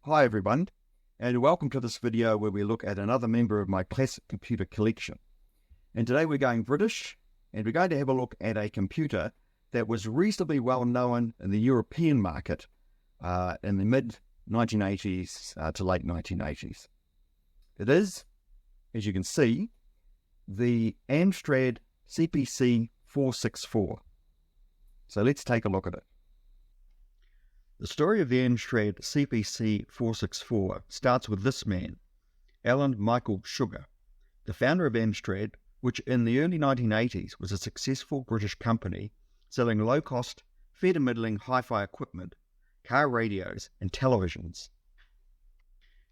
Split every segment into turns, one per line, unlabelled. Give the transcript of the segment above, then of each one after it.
Hi everyone, and welcome to this video where we look at another member of my classic computer collection. And today we're going British, and we're going to have a look at a computer that was reasonably well known in the European market in the mid-1980s to late 1980s. It is, as you can see, the Amstrad CPC 464. So let's take a look at it. The story of the Amstrad CPC 464 starts with this man, Alan Michael Sugar, the founder of Amstrad, which in the early 1980s was a successful British company selling low-cost, fair-to-middling hi-fi equipment, car radios and televisions.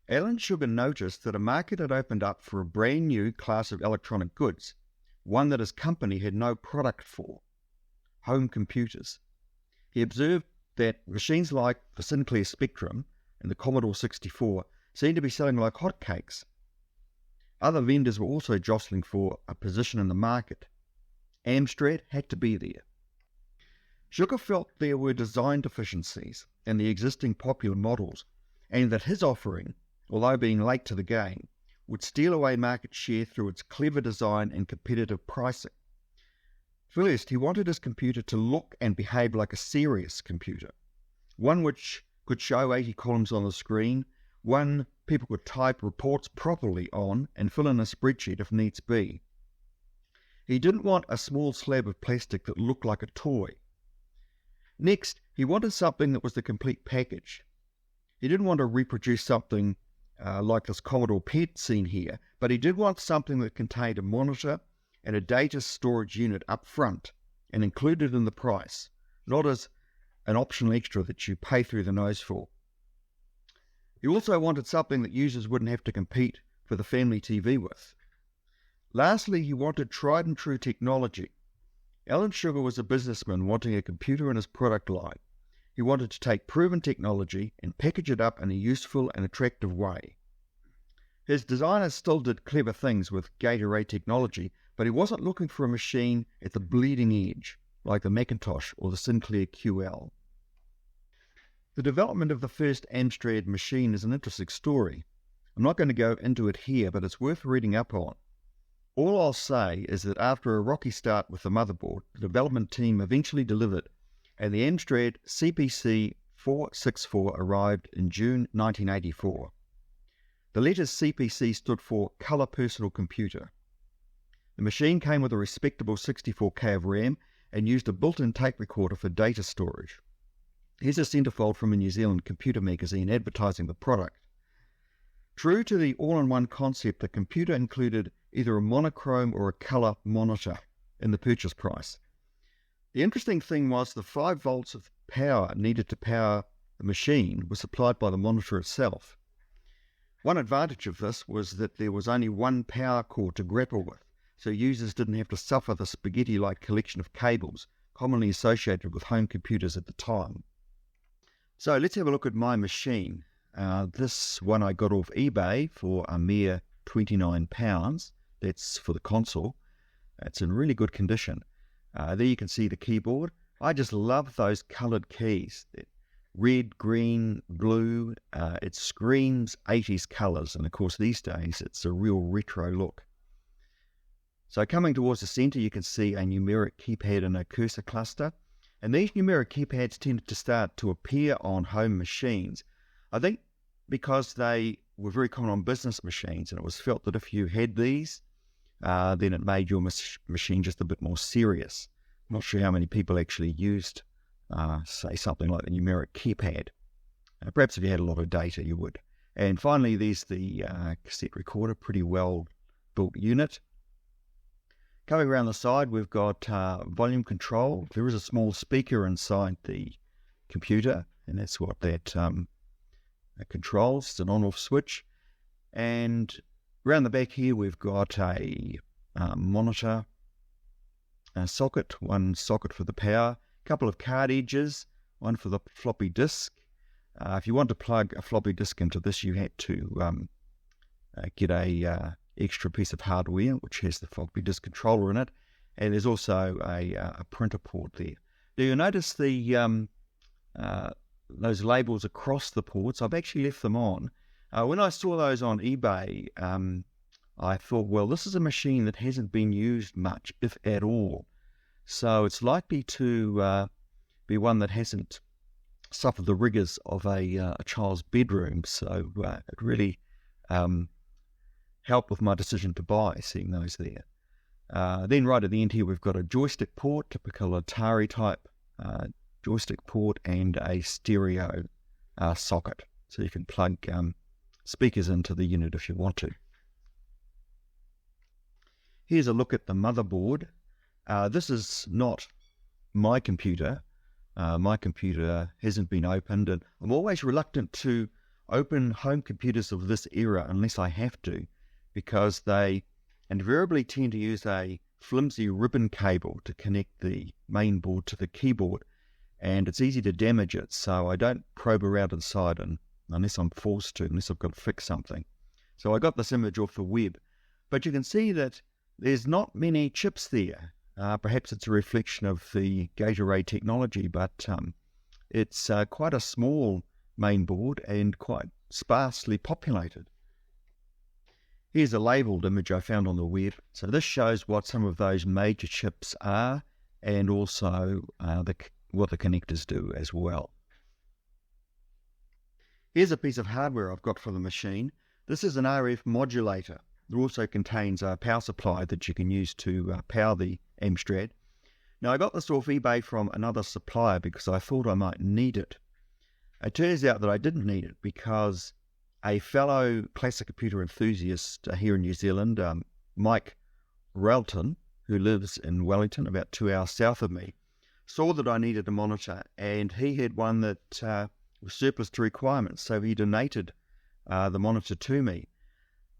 Alan Sugar noticed that a market had opened up for a brand new class of electronic goods, one that his company had no product for: home computers. He observed that machines like the Sinclair Spectrum and the Commodore 64 seemed to be selling like hotcakes. Other vendors were also jostling for a position in the market. Amstrad had to be there. Sugar felt there were design deficiencies in the existing popular models, and that his offering, although being late to the game, would steal away market share through its clever design and competitive pricing. First, he wanted his computer to look and behave like a serious computer, one which could show 80 columns on the screen, one people could type reports properly on and fill in a spreadsheet if needs be. He didn't want a small slab of plastic that looked like a toy. Next, he wanted something that was the complete package. He didn't want to reproduce something like this Commodore PET seen here, but he did want something that contained a monitor and a data storage unit up front and included in the price, not as an optional extra that you pay through the nose for. He also wanted something that users wouldn't have to compete for the family TV with. Lastly, he wanted tried and true technology. Alan Sugar was a businessman wanting a computer in his product line. He wanted to take proven technology and package it up in a useful and attractive way. His designers still did clever things with gate array technology, but he wasn't looking for a machine at the bleeding edge, like the Macintosh or the Sinclair QL. The development of the first Amstrad machine is an interesting story. I'm not going to go into it here, but it's worth reading up on. All I'll say is that after a rocky start with the motherboard, the development team eventually delivered, and the Amstrad CPC 464 arrived in June 1984. The letters CPC stood for Color Personal Computer. The machine came with a respectable 64K of RAM and used a built-in tape recorder for data storage. Here's a centerfold from a New Zealand computer magazine advertising the product. True to the all-in-one concept, the computer included either a monochrome or a color monitor in the purchase price. The interesting thing was the 5 volts of power needed to power the machine was supplied by the monitor itself. One advantage of this was that there was only one power cord to grapple with, so users didn't have to suffer the spaghetti-like collection of cables commonly associated with home computers at the time. So let's have a look at my machine. This one I got off eBay for a mere £29. That's for the console. It's in really good condition. There you can see the keyboard. I just love those coloured keys. Red, green, blue. It screams 80s colours, and of course these days it's a real retro look. So coming towards the centre, you can see a numeric keypad and a cursor cluster. And these numeric keypads tended to start to appear on home machines, I think because they were very common on business machines, and it was felt that if you had these, then it made your machine just a bit more serious. I'm not sure how many people actually used, say, something like the numeric keypad. Perhaps if you had a lot of data, you would. And finally, there's the cassette recorder, pretty well built unit. Coming around the side, we've got volume control. There is a small speaker inside the computer, and that's what that controls. It's an on-off switch. And around the back here, we've got a monitor socket, one socket for the power, a couple of card edges, one for the floppy disk. If you want to plug a floppy disk into this, you had to get a extra piece of hardware which has the floppy disk controller in it, and there's also a printer port there. Now you'll notice the those labels across the ports. I've actually left them on. When I saw those on eBay, I thought, well, this is a machine that hasn't been used much, if at all. So it's likely to be one that hasn't suffered the rigours of a child's bedroom. So it really helped with my decision to buy, seeing those there. Then right at the end here, we've got a joystick port, typical Atari type joystick port, and a stereo socket. So you can plug speakers into the unit if you want to. Here's a look at the motherboard. This is not my computer. My computer hasn't been opened, and I'm always reluctant to open home computers of this era unless I have to, because they invariably tend to use a flimsy ribbon cable to connect the main board to the keyboard, and it's easy to damage it, so I don't probe around inside unless I'm forced to, unless I've got to fix something. So I got this image off the web, but you can see that there's not many chips there. Perhaps it's a reflection of the gate array technology, but it's quite a small main board and quite sparsely populated. Here's a labelled image I found on the web. So this shows what some of those major chips are, and also what the connectors do as well. Here's a piece of hardware I've got for the machine. This is an RF modulator. It also contains a power supply that you can use to power the Amstrad. Now, I got this off eBay from another supplier because I thought I might need it. It turns out that I didn't need it because a fellow classic computer enthusiast here in New Zealand, Mike Relton, who lives in Wellington, about 2 hours south of me, saw that I needed a monitor, and he had one that was surplus to requirements, so he donated the monitor to me.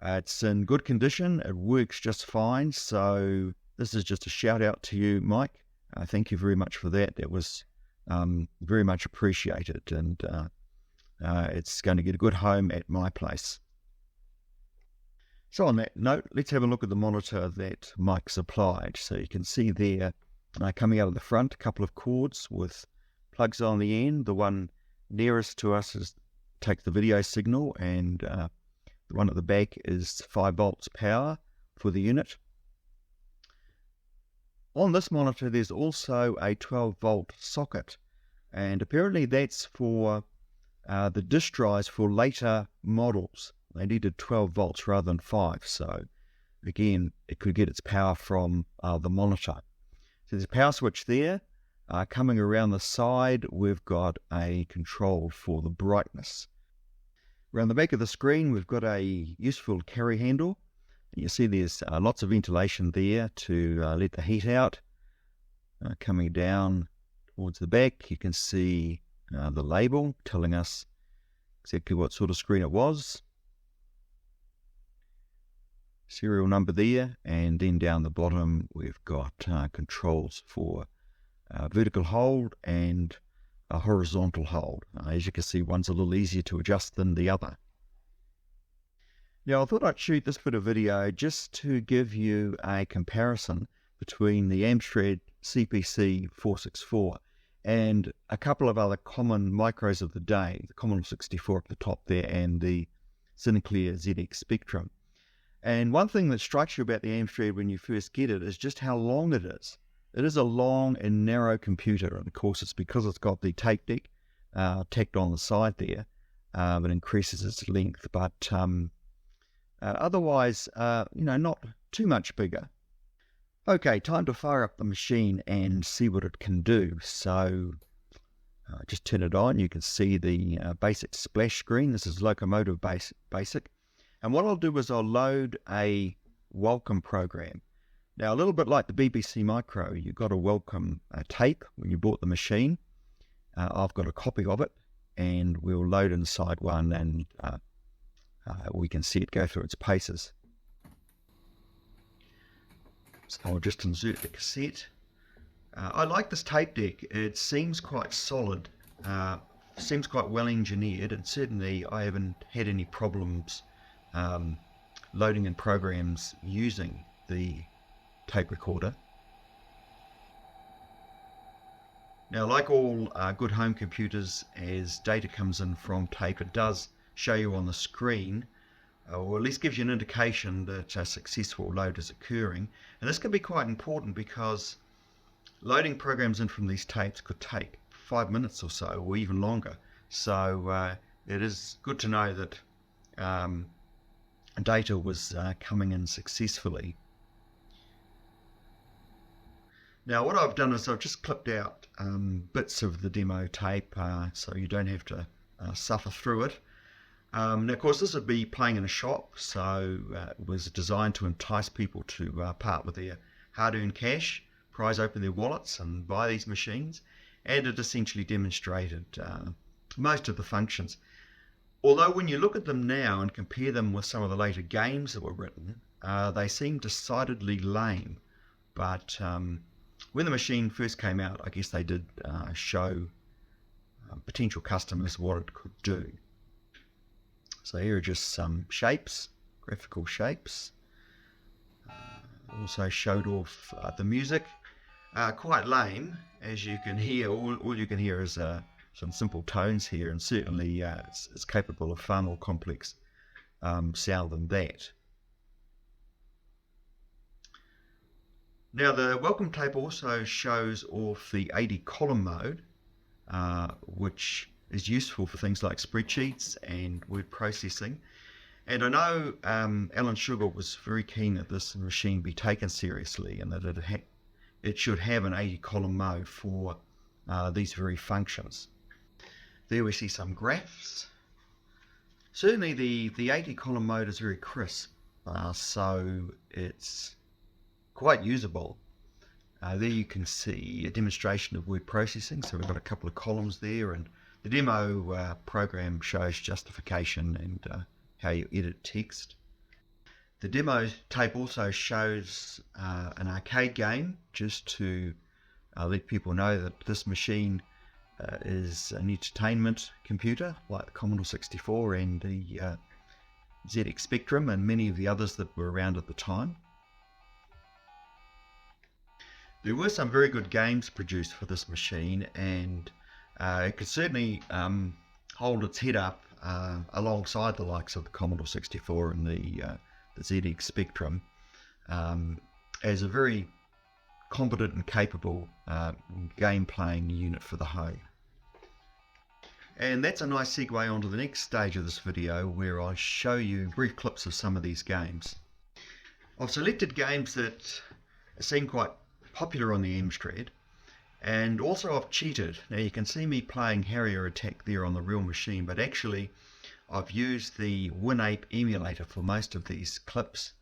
It's in good condition, it works just fine, so this is just a shout out to you, Mike. Thank you very much for that. That was very much appreciated, and it's going to get a good home at my place. So on that note, let's have a look at the monitor that Mike supplied. So you can see there, coming out of the front, a couple of cords with plugs on the end. The one nearest to us takes the video signal, and the one at the back is 5 volts power for the unit. On this monitor, there's also a 12-volt socket, and apparently that's for the disk drives for later models. They needed 12 volts rather than 5, so again, it could get its power from the monitor. So there's a power switch there. Coming around the side, we've got a control for the brightness. Around the back of the screen, we've got a useful carry handle. You see there's lots of ventilation there to let the heat out. Coming down towards the back, you can see the label telling us exactly what sort of screen it was. Serial number there, and then down the bottom we've got controls for vertical hold and a horizontal hold. As you can see, one's a little easier to adjust than the other. Now, I thought I'd shoot this bit of video just to give you a comparison between the Amstrad CPC 464 and a couple of other common micros of the day, the Commodore 64 up the top there and the Sinclair ZX Spectrum. And one thing that strikes you about the Amstrad when you first get it is just how long it is. It is a long and narrow computer, and of course it's because it's got the tape deck tacked on the side there. It increases its length, but otherwise, not too much bigger. Okay, time to fire up the machine and see what it can do. So just turn it on. You can see the basic splash screen. This is Locomotive Basic. And what I'll do is I'll load a welcome program. Now, a little bit like the BBC Micro, you've got a welcome tape when you bought the machine. I've got a copy of it, and we'll load inside one, and we can see it go through its paces. So I'll just insert the cassette. I like this tape deck. It seems quite solid, seems quite well engineered, and certainly I haven't had any problems loading in programs using the tape recorder. Now, like all good home computers, as data comes in from tape, it does show you on the screen, or at least gives you an indication that a successful load is occurring. And this can be quite important because loading programs in from these tapes could take 5 minutes or so, or even longer. So it is good to know that data was coming in successfully. Now what I've done is I've just clipped out bits of the demo tape so you don't have to suffer through it. Now of course this would be playing in a shop, so it was designed to entice people to part with their hard-earned cash, prise open their wallets and buy these machines, and it essentially demonstrated most of the functions. Although when you look at them now and compare them with some of the later games that were written, they seem decidedly lame, but when the machine first came out, I guess they did show potential customers what it could do. So here are just some shapes, graphical shapes. Also showed off the music. Quite lame, as you can hear. All you can hear is some simple tones here, and certainly it's capable of far more complex sound than that. Now the welcome tape also shows off the 80 column mode, which is useful for things like spreadsheets and word processing. And I know Alan Sugar was very keen that this machine be taken seriously and that it should have an 80 column mode for these very functions. There we see some graphs. Certainly the 80 column mode is very crisp, so it's quite usable. There you can see a demonstration of word processing, so we've got a couple of columns there, and the demo program shows justification and how you edit text. The demo tape also shows an arcade game, just to let people know that this machine is an entertainment computer like the Commodore 64 and the ZX Spectrum and many of the others that were around at the time. There were some very good games produced for this machine, and it could certainly hold its head up alongside the likes of the Commodore 64 and the ZX Spectrum as a very competent and capable game playing unit for the home. And that's a nice segue onto the next stage of this video, where I show you brief clips of some of these games. I've selected games that seem quite popular on the Amstrad, and also I've cheated. Now you can see me playing Harrier Attack there on the real machine, but actually I've used the WinApe emulator for most of these clips.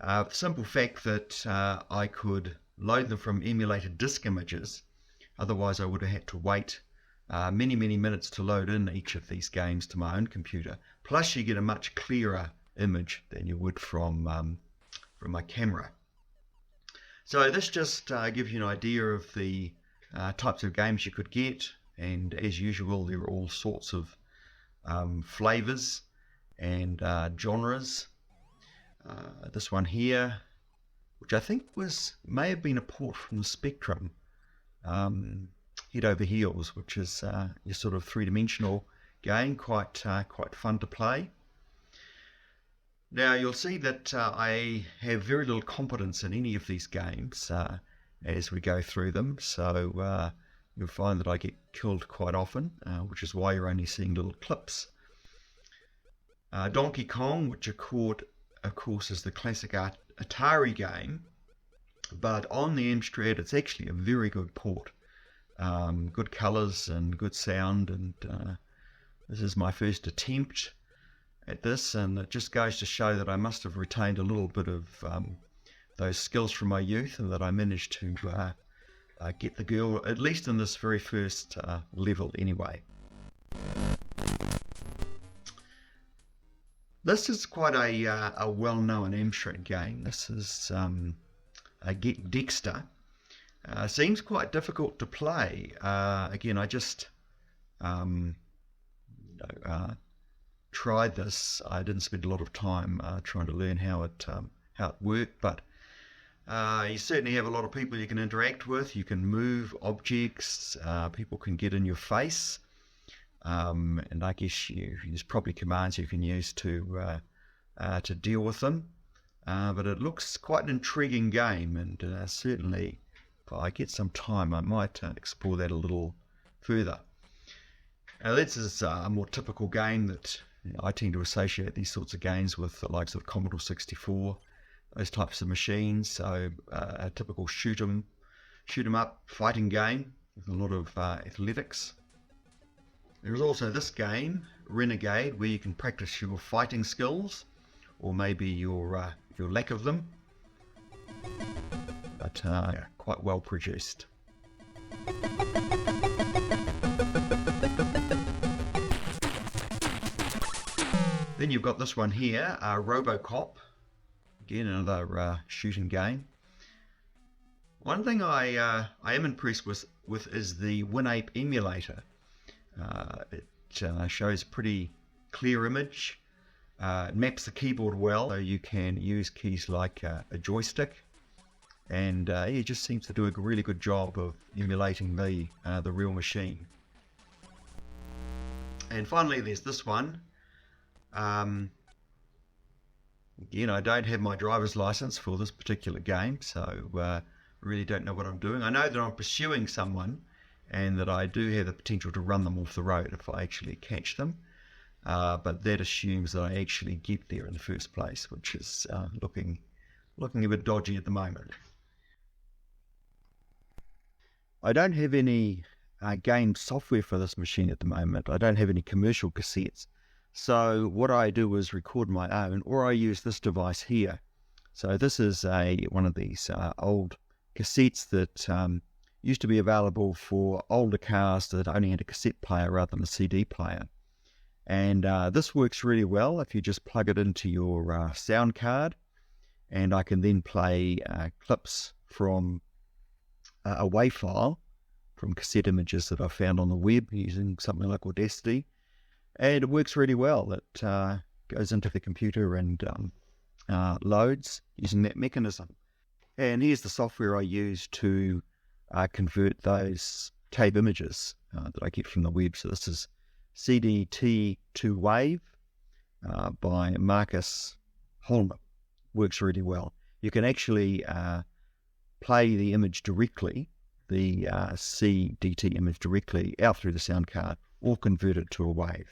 The simple fact that I could load them from emulated disk images, otherwise I would have had to wait many minutes to load in each of these games to my own computer. Plus you get a much clearer image than you would from my camera. So this just gives you an idea of the types of games you could get, and as usual there are all sorts of flavors and genres. This one here, which I think may have been a port from the Spectrum, Head Over Heels, which is your sort of three-dimensional game, quite fun to play. Now you'll see that I have very little competence in any of these games as we go through them, so you'll find that I get killed quite often, which is why you're only seeing little clips. Donkey Kong, which of course is the classic Atari game, but on the Amstrad it's actually a very good port. Good colours and good sound, and this is my first attempt at this, and it just goes to show that I must have retained a little bit of those skills from my youth, and that I managed to get the girl, at least in this very first level anyway. This is quite a well-known Amstrad game. This is Get Dexter. Seems quite difficult to play. Again, I just tried this. I didn't spend a lot of time trying to learn how it worked, but You certainly have a lot of people you can interact with. You can move objects. People can get in your face. And I guess there's probably commands you can use to deal with them. But it looks quite an intriguing game, and certainly if I get some time I might explore that a little further. This is a more typical game that I tend to associate these sorts of games with the likes of Commodore 64, those types of machines. So a typical shoot 'em up fighting game with a lot of athletics. There's also this game, Renegade, where you can practice your fighting skills, or maybe your lack of them, but quite well produced. Then you've got this one here, Robocop, again another shooting game. One thing I am impressed with is the WinApe emulator. It shows a pretty clear image. It maps the keyboard well, so you can use keys like a joystick, and it just seems to do a really good job of emulating the real machine. And finally, there's this one. Again, I don't have my driver's license for this particular game, so really don't know what I'm doing. I know that I'm pursuing someone, and that I do have the potential to run them off the road if I actually catch them. But that assumes that I actually get there in the first place, which is looking a bit dodgy at the moment. I don't have any game software for this machine at the moment. I don't have any commercial cassettes. So what I do is record my own, or I use this device here. So this is one of these old cassettes that used to be available for older cars that only had a cassette player rather than a CD player. And this works really well if you just plug it into your sound card, and I can then play clips from a WAV file from cassette images that I found on the web using something like Audacity, and it works really well. It goes into the computer and loads using that mechanism. And here's the software I use to convert those TAVE images that I get from the web. So this is CDT to WAV by Marcus Holman. Works really well. You can actually play the image directly, the CDT image directly out through the sound card, or convert it to a WAV.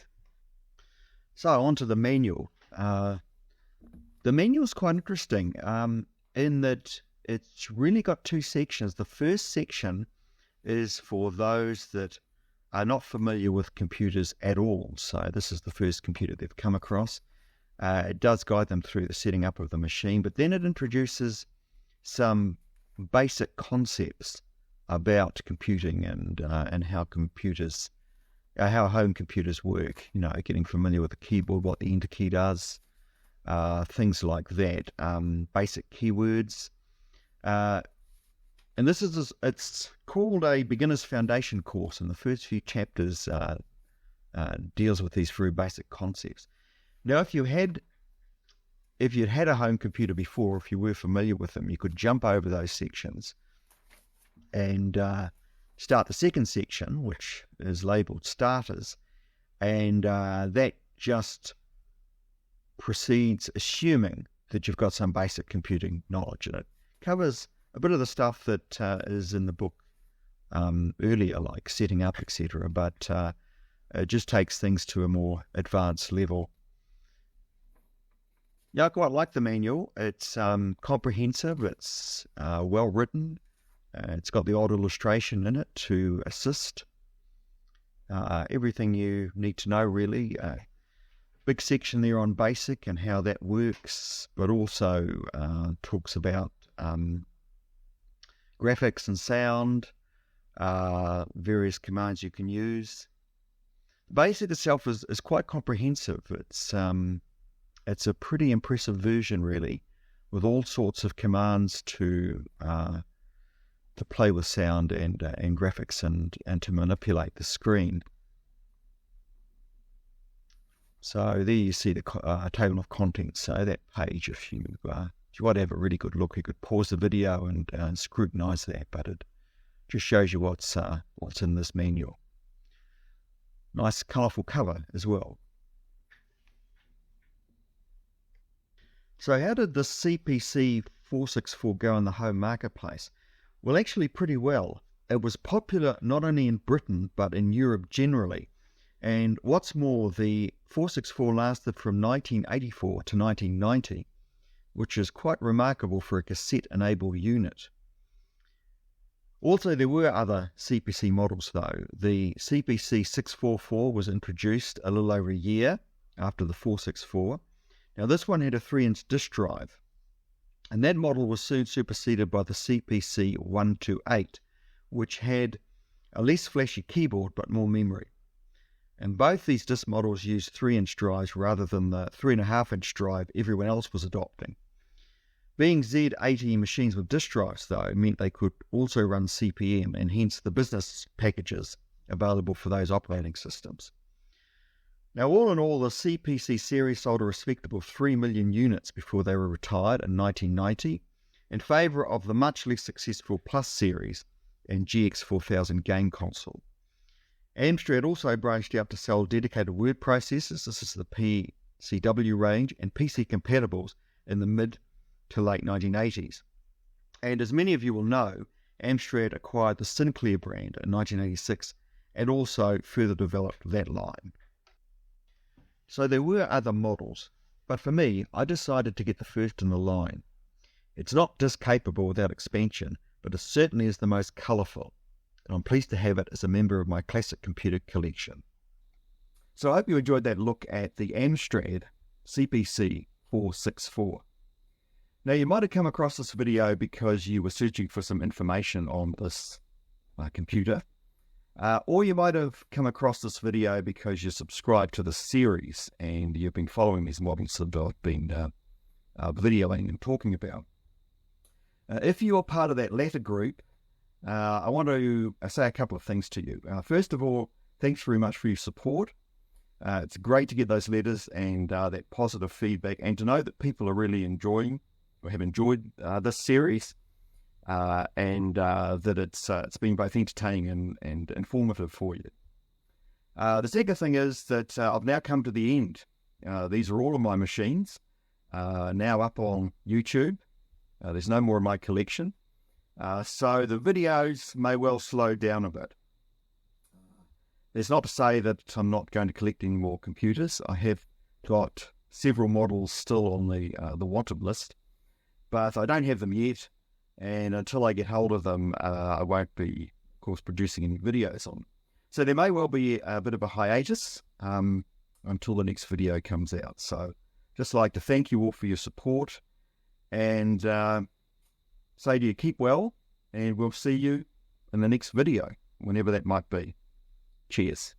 So on to the manual. The manual is quite interesting in that it's really got two sections. The first section is for those that are not familiar with computers at all. So this is the first computer they've come across. It does guide them through the setting up of the machine, but then it introduces some basic concepts about computing and how computers, how home computers work. You know, getting familiar with the keyboard, what the enter key does, things like that. Basic keywords. And this is, it's called a beginner's foundation course, and the first few chapters deals with these very basic concepts. Now, if you'd had a home computer before, if you were familiar with them, you could jump over those sections and start the second section, which is labeled starters, and that just proceeds assuming that you've got some basic computing knowledge, and it covers a bit of the stuff that is in the book earlier, like setting up, etc., but it just takes things to a more advanced level. Yeah, I quite like the manual. It's comprehensive, it's well written, it's got the odd illustration in it to assist. Everything you need to know, really. Big section there on basic and how that works, but also talks about graphics and sound, various commands you can use. Basic itself is quite comprehensive. It's a pretty impressive version, really, with all sorts of commands to play with sound and graphics and to manipulate the screen. So there you see the table of contents. So that page, if you If you want to have a really good look, you could pause the video and scrutinize that, but it just shows you what's in this manual. Nice colourful cover as well. So how did the CPC 464 go in the home marketplace? Well, actually pretty well. It was popular not only in Britain, but in Europe generally. And what's more, the 464 lasted from 1984 to 1990, which is quite remarkable for a cassette-enabled unit. Also, there were other CPC models though. The CPC 644 was introduced a little over a year after the 464. Now this one had a 3-inch disk drive, and that model was soon superseded by the CPC 128, which had a less flashy keyboard but more memory. And both these disk models used 3-inch drives rather than the 3.5-inch drive everyone else was adopting. Being Z80 machines with disk drives, though, meant they could also run CP/M, and hence the business packages available for those operating systems. Now, all in all, the CPC series sold a respectable 3 million units before they were retired in 1990, in favour of the much less successful Plus series and GX4000 game console. Amstrad also branched out to sell dedicated word processors, this is the PCW range, and PC compatibles in the mid to late 1980s. And as many of you will know, Amstrad acquired the Sinclair brand in 1986 and also further developed that line. So there were other models, but for me, I decided to get the first in the line. It's not disk capable without expansion, but it certainly is the most colourful, and I'm pleased to have it as a member of my classic computer collection. So I hope you enjoyed that look at the Amstrad CPC 464. Now you might have come across this video because you were searching for some information on this computer, or you might have come across this video because you subscribed to the series and you've been following these models that I've been videoing and talking about. If you are part of that latter group, I want to say a couple of things to you. First of all, thanks very much for your support. It's great to get those letters and that positive feedback, and to know that people are really enjoying or have enjoyed this series, and that it's been both entertaining and informative for you. The second thing is that I've now come to the end. These are all of my machines now up on YouTube. There's no more in my collection. So the videos may well slow down a bit. There's not to say that I'm not going to collect any more computers. I have got several models still on the wanted list, but I don't have them yet, and until I get hold of them, I won't be, of course, producing any videos on them. So there may well be a bit of a hiatus until the next video comes out. So just like to thank you all for your support, and say to you, keep well, and we'll see you in the next video, whenever that might be. Cheers.